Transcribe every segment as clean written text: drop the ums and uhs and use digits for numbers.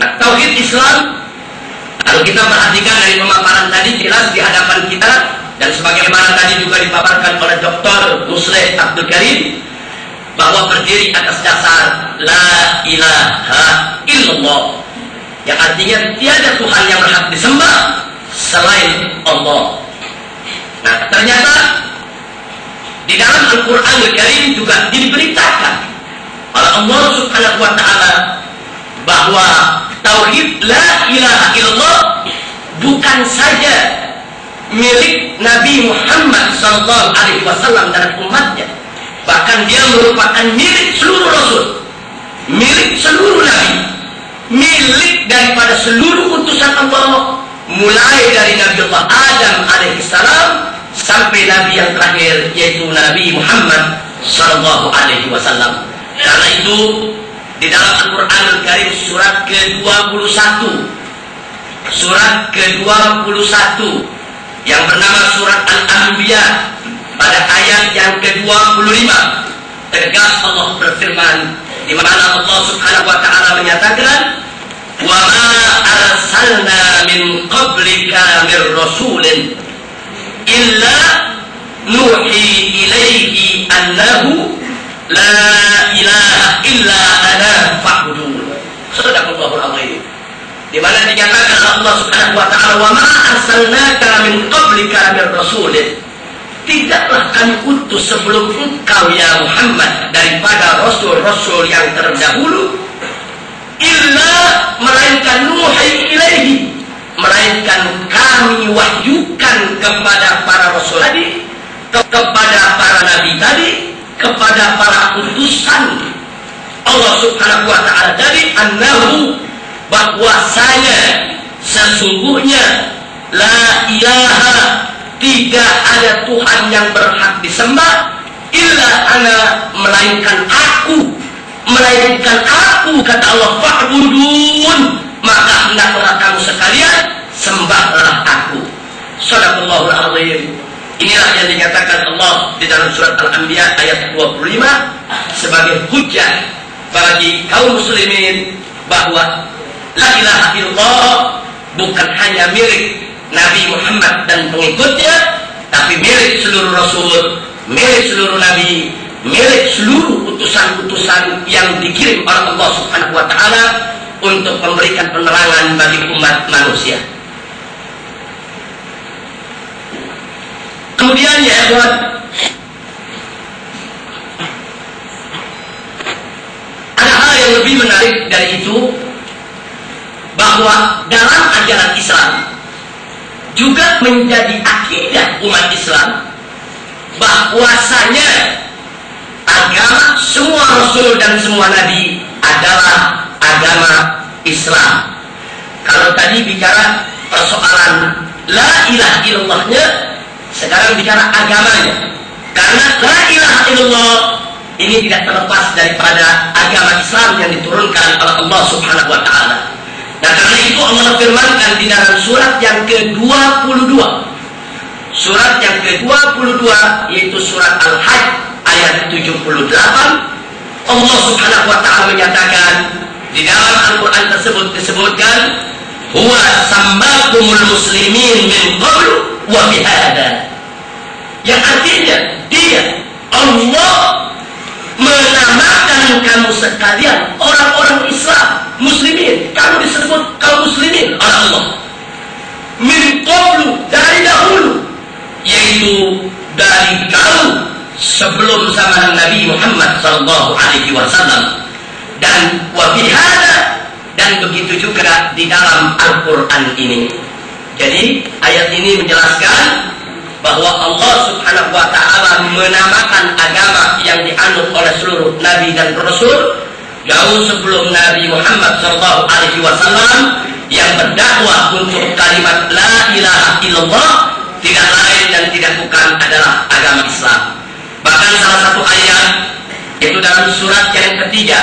Nah, tauhid Islam, kalau kita perhatikan dari pemaparan tadi jelas di hadapan kita, dan sebagaimana tadi juga dipaparkan oleh Dr. Musleh Abdul Karim, bahwa berdiri atas dasar la ilaha illallah, yang artinya tiada Tuhan yang berhak disembah selain Allah. Nah, ternyata di dalam Al-Quranul Karim juga diberitakan oleh Allah Subhanahu wa Ta'ala bahwa tauhid la ilaha illallah bukan saja milik Nabi Muhammad SAW dan umatnya, bahkan dia merupakan milik seluruh Rasul, milik seluruh Nabi, milik daripada seluruh utusan Allah, mulai dari Nabi Allah Adam alaihissalam sampai Nabi yang terakhir yaitu Nabi Muhammad SAW. Karena itu di dalam Al-Quran Al-Karim surat ke-21, surat ke-21 yang bernama surat Al-Anbiya, pada ayat yang ke-25 tegas Allah berfirman, di mana Allah Subhanahu wa Ta'ala menyatakan, wa ma arsalna min qablika mir rasulin illa nuhi ilaihi annahu la ilaha illa ana fa'budun. Sadaqallahul azim. Di mana dikatakan Allah Subhanahu wa Ta'ala, wa ma arsalnaka min qablika mir rasulin, tidaklah kami utus sebelum engkau ya Muhammad daripada rasul-rasul yang terdahulu, illa melainkan nuhi ilaihi, melainkan kami wahyukan kepada para rasul tadi, kepada para nabi tadi, kepada para utusan Allah Subhanahu wa Ta'ala tadi, annahu, bahwasanya sesungguhnya la ilaha, tidak ada Tuhan yang berhak disembah illa ana, melainkan aku, kata Allah, fa'budun, maka hendaklah kamu sekalian sembahlah aku. Shadaqallahul azim. Inilah yang dikatakan Allah di dalam surat Al-Anbiya ayat 25 sebagai hujjah bagi kaum muslimin bahwa la ilaha illallah bukan hanya milik Nabi Muhammad dan pengikutnya, tapi milik seluruh Rasul, milik seluruh Nabi, milik seluruh utusan-utusan yang dikirim oleh Allah Subhanahu wa Ta'ala untuk memberikan penerangan bagi umat manusia. Kemudian ya ikhwan, ada hal yang lebih menarik dari itu, bahwa dalam ajaran Islam juga menjadi akidah umat Islam bahwasanya agama semua Rasul dan semua Nabi adalah agama Islam. Kalau tadi bicara persoalan la ilaha illallahnya, sekarang bicara agamanya. Karena la ilaha illallah ini tidak terlepas daripada agama Islam yang diturunkan oleh Allah Subhanahu wa Ta'ala. Nah, karena itu Allah firmankan di dalam surat yang ke-22, surat yang ke-22 yaitu surat Al-Hajj ayat 78, Allah Subhanahu wa Ta'ala menyatakan di dalam Al-Quran tersebut disebutkan, huwa sammakumul muslimin min qablu wa bihada, yang artinya dia, Allah, menamakan kamu sekalian orang-orang Islam, muslimin, kamu disebut kaum muslimin oleh Allah, min qablu, dari dahulu, yaitu dari kaum sebelum zaman Nabi Muhammad SAW, dan wabihada, dan begitu juga di dalam Al-Quran ini. Jadi ayat ini menjelaskan bahwa Allah Subhanahu wa Ta'ala menamakan agama yang dianut oleh seluruh Nabi dan Rasul jauh sebelum Nabi Muhammad SAW yang berdakwah untuk kalimat la ilaha illallah, tidak lain dan tidak bukan adalah agama Islam. Bahkan salah satu ayat itu dalam surat yang ketiga,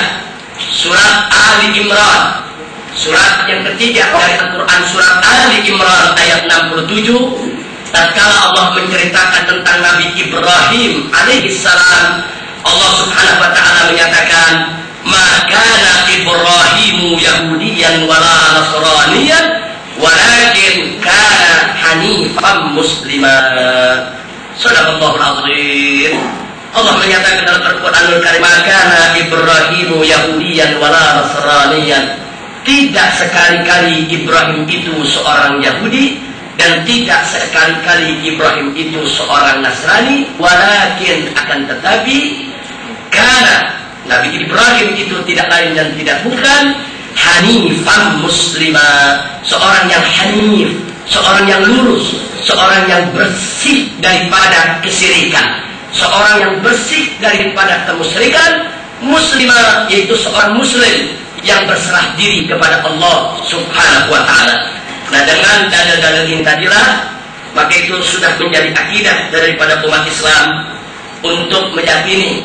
surat Ali Imran, surat yang ketiga dari Al-Quran, surat Ali Imran ayat 67, tatkala Allah menceritakan tentang Nabi Ibrahim alaihissalam, Allah Subhanahu wa Ta'ala menyatakan, ma kana Ibrahimu Yahudi Yahudiyan wala Nasraniyan walakin kana hanifan musliman. Shadaqallahul azim. Allah menyatakan dalam Al-Qur'anul Karim, kana Ibrahimu Yahudiyan wala Nasraniyan. Tidak sekali-kali Ibrahim itu seorang Yahudi dan tidak sekali-kali Ibrahim itu seorang Nasrani, walakin akan tetapi karena Nabi Ibrahim itu tidak lain dan tidak bukan hanifan muslimah, seorang yang hanif, seorang yang lurus, seorang yang bersih daripada kesyirikan, seorang yang bersih daripada kemusyrikan, muslimah yaitu seorang muslim yang berserah diri kepada Allah Subhanahu wa ta'ala. Nah, dengan dalil-dalil ini tadilah, maka itu sudah menjadi akidah daripada umat Islam untuk meyakini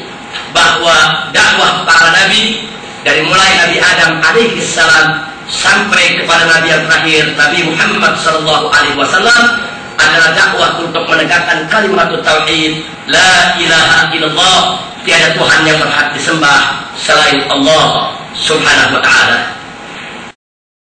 bahwa dakwah para nabi dari mulai Nabi Adam alaihi salam sampai kepada nabi yang terakhir Nabi Muhammad sallallahu alaihi wasallam adalah dakwah untuk menegakkan kalimat tauhid, la ilaha illallah, tiada Tuhan yang berhak disembah selain Allah Subhanahu wa ta'ala.